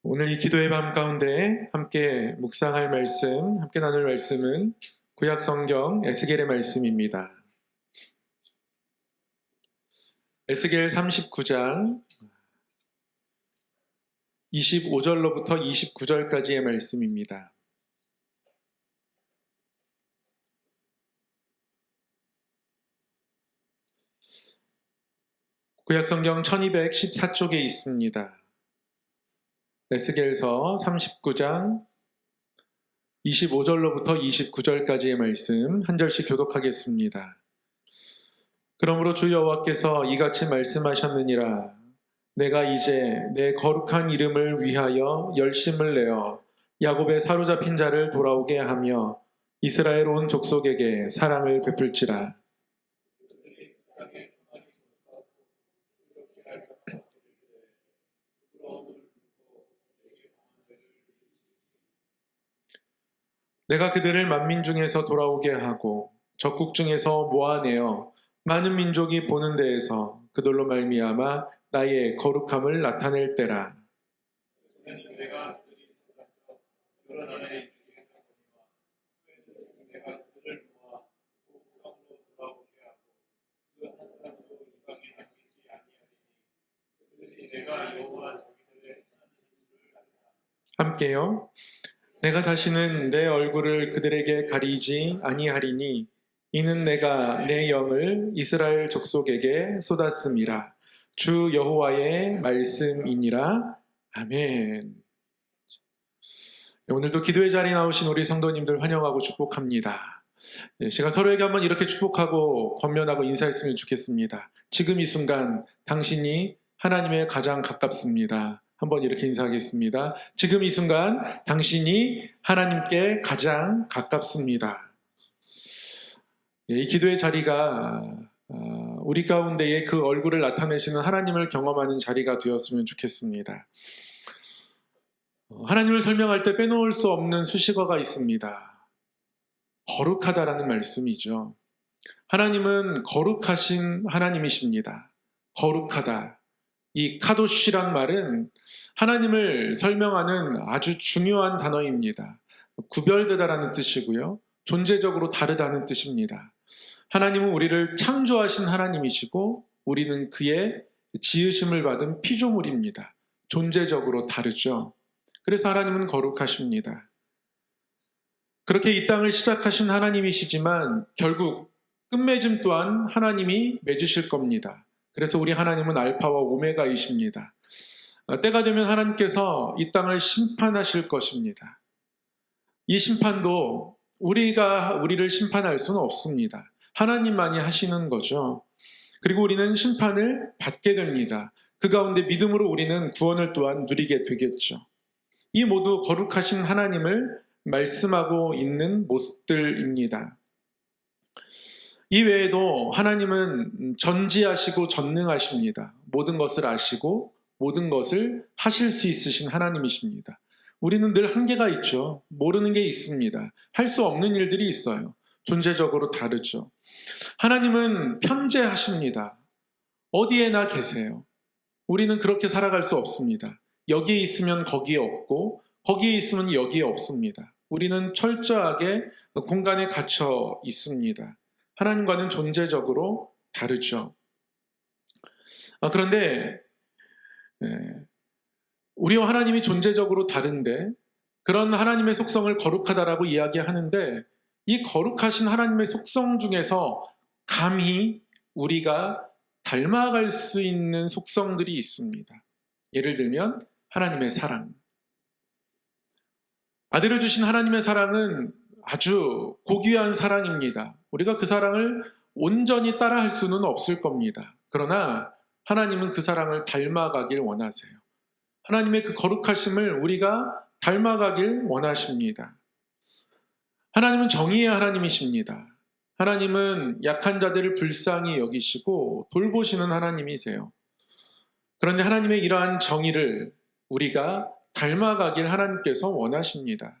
오늘 이 기도의 밤 가운데 함께 묵상할 말씀, 함께 나눌 말씀은 구약 성경 에스겔의 말씀입니다. 에스겔 39장 25절로부터 29절까지의 말씀입니다. 구약 성경 1214쪽에 있습니다. 에스겔서 39장 25절로부터 29절까지의 말씀 한 절씩 교독하겠습니다. 그러므로 주 여호와께서 이같이 말씀하셨느니라. 내가 이제 내 거룩한 이름을 위하여 열심을 내어 야곱의 사로잡힌 자를 돌아오게 하며 이스라엘 온 족속에게 사랑을 베풀지라. 내가 그들을 만민 중에서 돌아오게 하고 적국 중에서 모아내어 많은 민족이 보는 데에서 그들로 말미암아 나의 거룩함을 나타낼 때라. 함께요. 내가 다시는 내 얼굴을 그들에게 가리지 아니하리니 이는 내가 내 영을 이스라엘 족속에게 쏟았음이라. 주 여호와의 말씀이니라. 아멘. 오늘도 기도의 자리에 나오신 우리 성도님들 환영하고 축복합니다. 제가 서로에게 한번 이렇게 축복하고 권면하고 인사했으면 좋겠습니다. 지금 이 순간 당신이 하나님의 가장 가깝습니다. 한번 이렇게 인사하겠습니다. 지금 이 순간 당신이 하나님께 가장 가깝습니다. 이 기도의 자리가 우리 가운데에 그 얼굴을 나타내시는 하나님을 경험하는 자리가 되었으면 좋겠습니다. 하나님을 설명할 때 빼놓을 수 없는 수식어가 있습니다. 거룩하다라는 말씀이죠. 하나님은 거룩하신 하나님이십니다. 거룩하다. 이 카도시란 말은 하나님을 설명하는 아주 중요한 단어입니다. 구별되다라는 뜻이고요. 존재적으로 다르다는 뜻입니다. 하나님은 우리를 창조하신 하나님이시고 우리는 그의 지으심을 받은 피조물입니다. 존재적으로 다르죠. 그래서 하나님은 거룩하십니다. 그렇게 이 땅을 시작하신 하나님이시지만 결국 끝맺음 또한 하나님이 맺으실 겁니다. 그래서 우리 하나님은 알파와 오메가이십니다. 때가 되면 하나님께서 이 땅을 심판하실 것입니다. 이 심판도 우리가 우리를 심판할 수는 없습니다. 하나님만이 하시는 거죠. 그리고 우리는 심판을 받게 됩니다. 그 가운데 믿음으로 우리는 구원을 또한 누리게 되겠죠. 이 모두 거룩하신 하나님을 말씀하고 있는 모습들입니다. 이 외에도 하나님은 전지하시고 전능하십니다. 모든 것을 아시고 모든 것을 하실 수 있으신 하나님이십니다. 우리는 늘 한계가 있죠. 모르는 게 있습니다. 할 수 없는 일들이 있어요. 존재적으로 다르죠. 하나님은 편재하십니다. 어디에나 계세요. 우리는 그렇게 살아갈 수 없습니다. 여기에 있으면 거기에 없고 거기에 있으면 여기에 없습니다. 우리는 철저하게 공간에 갇혀 있습니다. 하나님과는 존재적으로 다르죠. 그런데 우리와 하나님이 존재적으로 다른데 그런 하나님의 속성을 거룩하다라고 이야기하는데 이 거룩하신 하나님의 속성 중에서 감히 우리가 닮아갈 수 있는 속성들이 있습니다. 예를 들면 하나님의 사랑. 아들을 주신 하나님의 사랑은 아주 고귀한 사랑입니다. 우리가 그 사랑을 온전히 따라할 수는 없을 겁니다. 그러나 하나님은 그 사랑을 닮아가길 원하세요. 하나님의 그 거룩하심을 우리가 닮아가길 원하십니다. 하나님은 정의의 하나님이십니다. 하나님은 약한 자들을 불쌍히 여기시고 돌보시는 하나님이세요. 그런데 하나님의 이러한 정의를 우리가 닮아가길 하나님께서 원하십니다.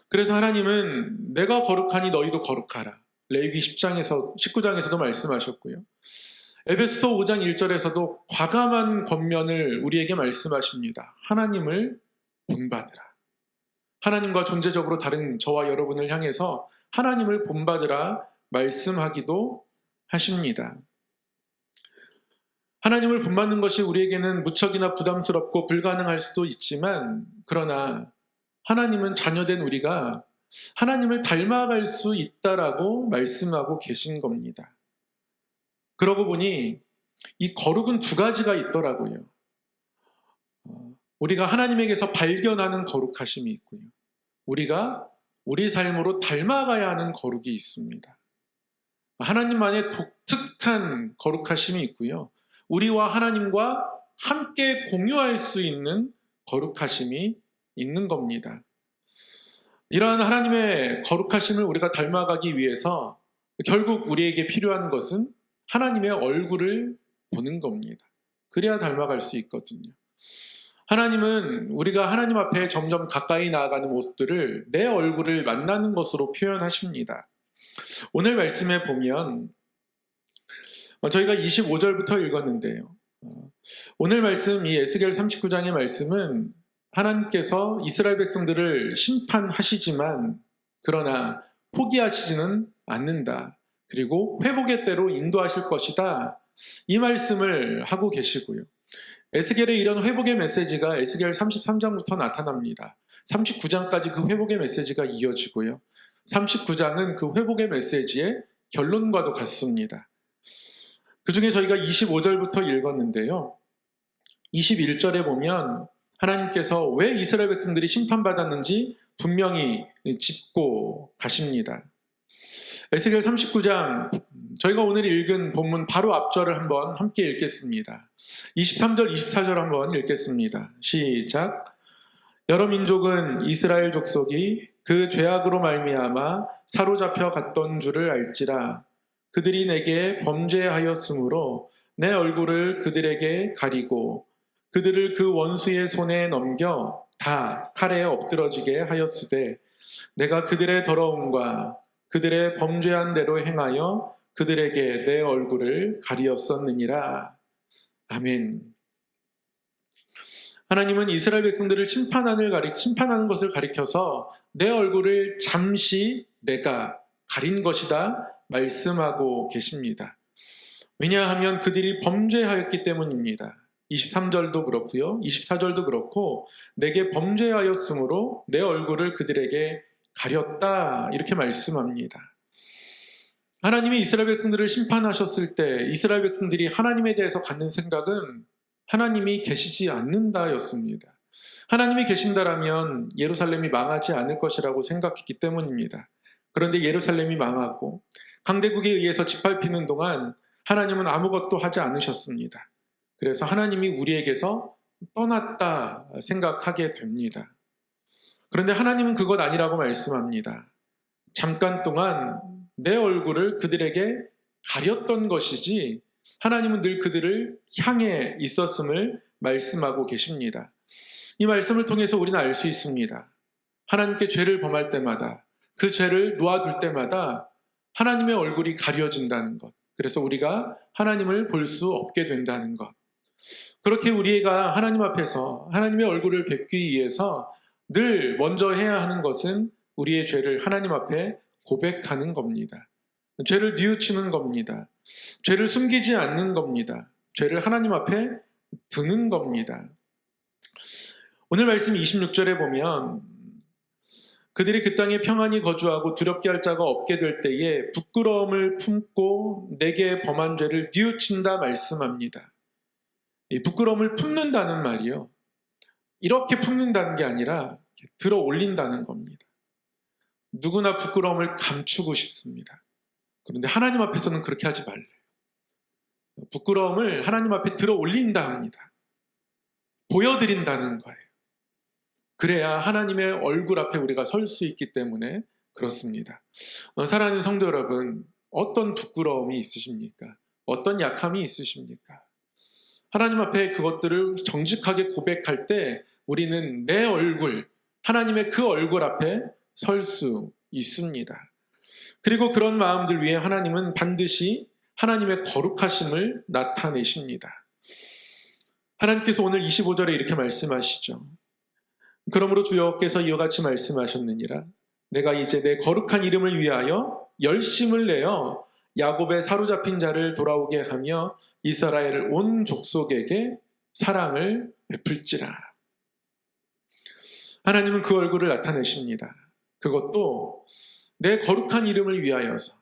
그래서 하나님은 내가 거룩하니 너희도 거룩하라. 레위기 19장에서도 말씀하셨고요. 에베소서 5장 1절에서도 과감한 권면을 우리에게 말씀하십니다. 하나님을 본받으라. 하나님과 존재적으로 다른 저와 여러분을 향해서 하나님을 본받으라 말씀하기도 하십니다. 하나님을 본받는 것이 우리에게는 무척이나 부담스럽고 불가능할 수도 있지만, 그러나 하나님은 자녀된 우리가 하나님을 닮아갈 수 있다라고 말씀하고 계신 겁니다. 그러고 보니 이 거룩은 두 가지가 있더라고요. 우리가 하나님에게서 발견하는 거룩하심이 있고요. 우리가 우리 삶으로 닮아가야 하는 거룩이 있습니다. 하나님만의 독특한 거룩하심이 있고요. 우리와 하나님과 함께 공유할 수 있는 거룩하심이 있는 겁니다. 이러한 하나님의 거룩하심을 우리가 닮아가기 위해서 결국 우리에게 필요한 것은 하나님의 얼굴을 보는 겁니다. 그래야 닮아갈 수 있거든요. 하나님은 우리가 하나님 앞에 점점 가까이 나아가는 모습들을 내 얼굴을 만나는 것으로 표현하십니다. 오늘 말씀에 보면 저희가 25절부터 읽었는데요. 오늘 말씀, 이 에스겔 39장의 말씀은 하나님께서 이스라엘 백성들을 심판하시지만 그러나 포기하시지는 않는다. 그리고 회복의 때로 인도하실 것이다. 이 말씀을 하고 계시고요. 에스겔의 이런 회복의 메시지가 에스겔 33장부터 나타납니다. 39장까지 그 회복의 메시지가 이어지고요. 39장은 그 회복의 메시지의 결론과도 같습니다. 그 중에 저희가 25절부터 읽었는데요. 21절에 보면 하나님께서 왜 이스라엘 백성들이 심판받았는지 분명히 짚고 가십니다. 에스겔 39장, 저희가 오늘 읽은 본문 바로 앞절을 한번 함께 읽겠습니다. 23절, 24절 한번 읽겠습니다. 시작. 여러 민족은 이스라엘 족속이 그 죄악으로 말미암아 사로잡혀 갔던 줄을 알지라. 그들이 내게 범죄하였으므로 내 얼굴을 그들에게 가리고 그들을 그 원수의 손에 넘겨 다 칼에 엎드러지게 하였으되 내가 그들의 더러움과 그들의 범죄한 대로 행하여 그들에게 내 얼굴을 가리었었느니라. 아멘. 하나님은 이스라엘 백성들을 심판하는 것을 가리켜서 내 얼굴을 잠시 내가 가린 것이다 말씀하고 계십니다. 왜냐하면 그들이 범죄하였기 때문입니다. 23절도 그렇고요. 24절도 그렇고 내게 범죄하였으므로 내 얼굴을 그들에게 가렸다 이렇게 말씀합니다. 하나님이 이스라엘 백성들을 심판하셨을 때 이스라엘 백성들이 하나님에 대해서 갖는 생각은 하나님이 계시지 않는다였습니다. 하나님이 계신다라면 예루살렘이 망하지 않을 것이라고 생각했기 때문입니다. 그런데 예루살렘이 망하고 강대국에 의해서 짓밟히는 동안 하나님은 아무것도 하지 않으셨습니다. 그래서 하나님이 우리에게서 떠났다 생각하게 됩니다. 그런데 하나님은 그것 아니라고 말씀합니다. 잠깐 동안 내 얼굴을 그들에게 가렸던 것이지 하나님은 늘 그들을 향해 있었음을 말씀하고 계십니다. 이 말씀을 통해서 우리는 알 수 있습니다. 하나님께 죄를 범할 때마다 그 죄를 놓아둘 때마다 하나님의 얼굴이 가려진다는 것. 그래서 우리가 하나님을 볼 수 없게 된다는 것. 그렇게 우리가 하나님 앞에서 하나님의 얼굴을 뵙기 위해서 늘 먼저 해야 하는 것은 우리의 죄를 하나님 앞에 고백하는 겁니다. 죄를 뉘우치는 겁니다. 죄를 숨기지 않는 겁니다. 죄를 하나님 앞에 드는 겁니다. 오늘 말씀 26절에 보면 그들이 그 땅에 평안히 거주하고 두렵게 할 자가 없게 될 때에 부끄러움을 품고 내게 범한 죄를 뉘우친다 말씀합니다. 이 부끄러움을 품는다는 말이요. 이렇게 품는다는 게 아니라 들어 올린다는 겁니다. 누구나 부끄러움을 감추고 싶습니다. 그런데 하나님 앞에서는 그렇게 하지 말래요. 부끄러움을 하나님 앞에 들어 올린다 합니다. 보여드린다는 거예요. 그래야 하나님의 얼굴 앞에 우리가 설 수 있기 때문에 그렇습니다. 사랑하는 성도 여러분, 어떤 부끄러움이 있으십니까? 어떤 약함이 있으십니까? 하나님 앞에 그것들을 정직하게 고백할 때 우리는 내 얼굴, 하나님의 그 얼굴 앞에 설 수 있습니다. 그리고 그런 마음들 위에 하나님은 반드시 하나님의 거룩하심을 나타내십니다. 하나님께서 오늘 25절에 이렇게 말씀하시죠. 그러므로 주 여호와께서 이와 같이 말씀하셨느니라. 내가 이제 내 거룩한 이름을 위하여 열심을 내어 야곱의 사로잡힌 자를 돌아오게 하며 이스라엘 온 족속에게 사랑을 베풀지라. 하나님은 그 얼굴을 나타내십니다. 그것도 내 거룩한 이름을 위하여서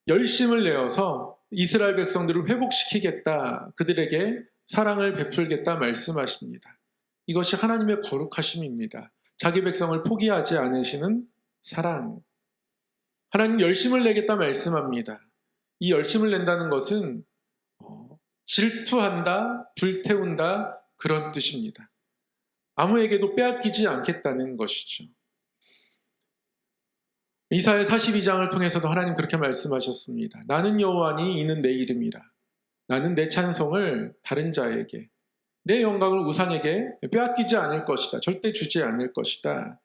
열심을 내어서 이스라엘 백성들을 회복시키겠다, 그들에게 사랑을 베풀겠다 말씀하십니다. 이것이 하나님의 거룩하심입니다. 자기 백성을 포기하지 않으시는 사랑. 하나님 열심을 내겠다 말씀합니다. 이 열심을 낸다는 것은 질투한다, 불태운다 그런 뜻입니다. 아무에게도 빼앗기지 않겠다는 것이죠. 이사야 42장을 통해서도 하나님 그렇게 말씀하셨습니다. 나는 여호와니 이는 내 이름이라. 나는 내 찬송을 다른 자에게, 내 영광을 우상에게 빼앗기지 않을 것이다. 절대 주지 않을 것이다.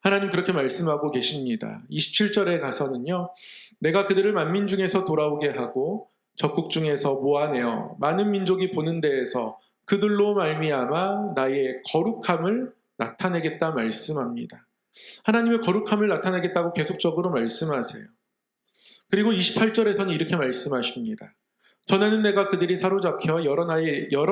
하나님 그렇게 말씀하고 계십니다. 27절에 가서는요. 내가 그들을 만민 중에서 돌아오게 하고 적국 중에서 모아내어 많은 민족이 보는 데에서 그들로 말미암아 나의 거룩함을 나타내겠다 말씀합니다. 하나님의 거룩함을 나타내겠다고 계속적으로 말씀하세요. 그리고 28절에서는 이렇게 말씀하십니다. 전에는 내가 그들이 사로잡혀 여러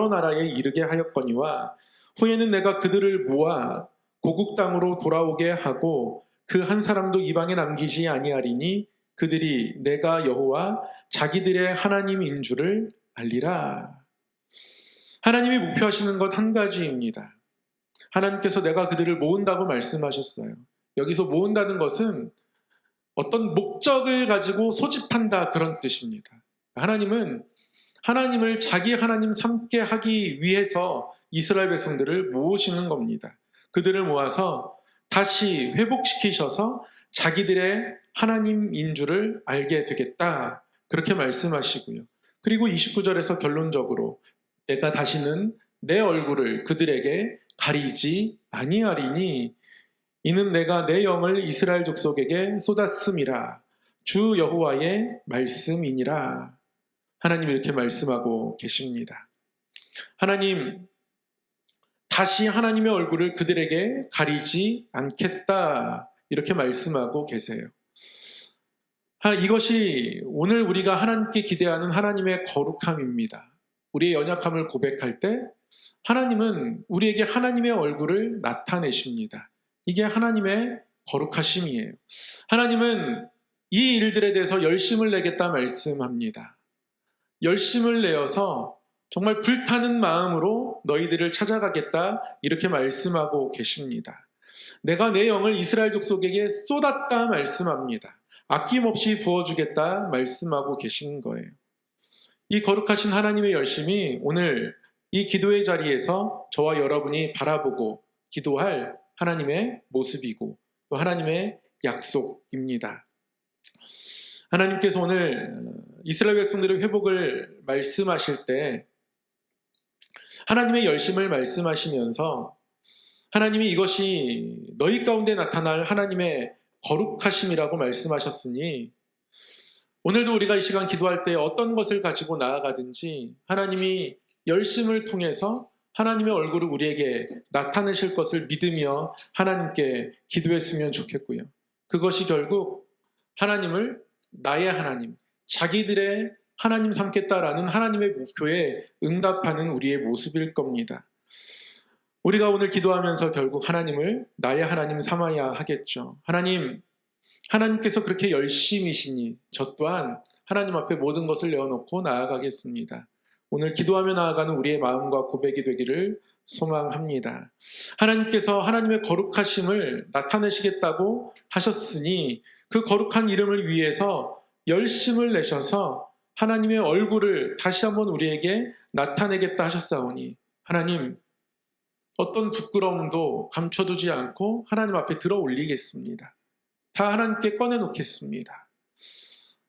나라에 이르게 하였거니와 후에는 내가 그들을 모아 고국 땅으로 돌아오게 하고 그 한 사람도 이방에 남기지 아니하리니 그들이 내가 여호와 자기들의 하나님인 줄을 알리라. 하나님이 목표하시는 것 한 가지입니다. 하나님께서 내가 그들을 모은다고 말씀하셨어요. 여기서 모은다는 것은 어떤 목적을 가지고 소집한다 그런 뜻입니다. 하나님은 하나님을 자기 하나님 삼게 하기 위해서 이스라엘 백성들을 모으시는 겁니다. 그들을 모아서 다시 회복시키셔서 자기들의 하나님인 줄을 알게 되겠다. 그렇게 말씀하시고요. 그리고 29절에서 결론적으로 내가 다시는 내 얼굴을 그들에게 가리지 아니하리니 이는 내가 내 영을 이스라엘 족속에게 쏟았음이라. 주 여호와의 말씀이니라. 하나님 이렇게 말씀하고 계십니다. 하나님 다시 하나님의 얼굴을 그들에게 가리지 않겠다 이렇게 말씀하고 계세요. 이것이 오늘 우리가 하나님께 기대하는 하나님의 거룩함입니다. 우리의 연약함을 고백할 때 하나님은 우리에게 하나님의 얼굴을 나타내십니다. 이게 하나님의 거룩하심이에요. 하나님은 이 일들에 대해서 열심을 내겠다 말씀합니다. 열심을 내어서 정말 불타는 마음으로 너희들을 찾아가겠다 이렇게 말씀하고 계십니다. 내가 내 영을 이스라엘 족속에게 쏟았다 말씀합니다. 아낌없이 부어주겠다 말씀하고 계신 거예요. 이 거룩하신 하나님의 열심이 오늘 이 기도의 자리에서 저와 여러분이 바라보고 기도할 하나님의 모습이고 또 하나님의 약속입니다. 하나님께서 오늘 이스라엘 백성들의 회복을 말씀하실 때 하나님의 열심을 말씀하시면서 하나님이 이것이 너희 가운데 나타날 하나님의 거룩하심이라고 말씀하셨으니 오늘도 우리가 이 시간 기도할 때 어떤 것을 가지고 나아가든지 하나님이 열심을 통해서 하나님의 얼굴을 우리에게 나타내실 것을 믿으며 하나님께 기도했으면 좋겠고요. 그것이 결국 하나님을 나의 하나님, 자기들의 하나님 삼겠다라는 하나님의 목표에 응답하는 우리의 모습일 겁니다. 우리가 오늘 기도하면서 결국 하나님을 나의 하나님 삼아야 하겠죠. 하나님께서 그렇게 열심이시니 저 또한 하나님 앞에 모든 것을 내어놓고 나아가겠습니다. 오늘 기도하며 나아가는 우리의 마음과 고백이 되기를 소망합니다. 하나님께서 하나님의 거룩하심을 나타내시겠다고 하셨으니 그 거룩한 이름을 위해서 열심을 내셔서 하나님의 얼굴을 다시 한번 우리에게 나타내겠다 하셨사오니 하나님 어떤 부끄러움도 감춰두지 않고 하나님 앞에 들어 올리겠습니다. 다 하나님께 꺼내놓겠습니다.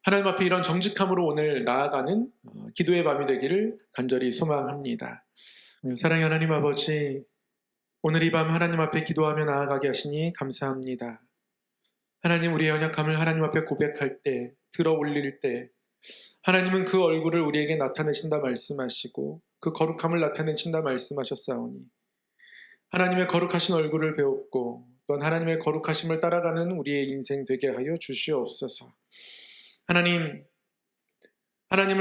하나님 앞에 이런 정직함으로 오늘 나아가는 기도의 밤이 되기를 간절히 소망합니다. 사랑의 하나님 아버지, 오늘 이 밤 하나님 앞에 기도하며 나아가게 하시니 감사합니다. 하나님 우리의 연약함을 하나님 앞에 고백할 때, 들어 올릴 때 하나님은 그 얼굴을 우리에게 나타내신다 말씀하시고 그 거룩함을 나타내신다 말씀하셨사오니 하나님의 거룩하신 얼굴을 배웠고 또한 하나님의 거룩하심을 따라가는 우리의 인생 되게 하여 주시옵소서. 하나님을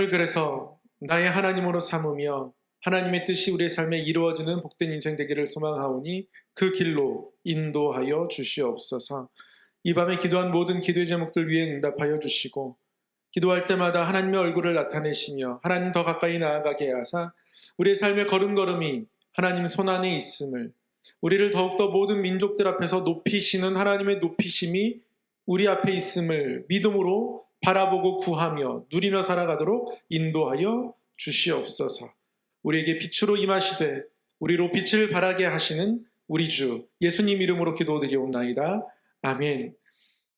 그래서 나의 하나님으로 삼으며 하나님의 뜻이 우리의 삶에 이루어지는 복된 인생 되기를 소망하오니 그 길로 인도하여 주시옵소서. 이 밤에 기도한 모든 기도의 제목들 위에 응답하여 주시고 기도할 때마다 하나님의 얼굴을 나타내시며 하나님 더 가까이 나아가게 하사 우리의 삶의 걸음걸음이 하나님 손안에 있음을, 우리를 더욱더 모든 민족들 앞에서 높이시는 하나님의 높이심이 우리 앞에 있음을 믿음으로 바라보고 구하며 누리며 살아가도록 인도하여 주시옵소서. 우리에게 빛으로 임하시되 우리로 빛을 발하게 하시는 우리 주 예수님 이름으로 기도드리옵나이다. 아멘.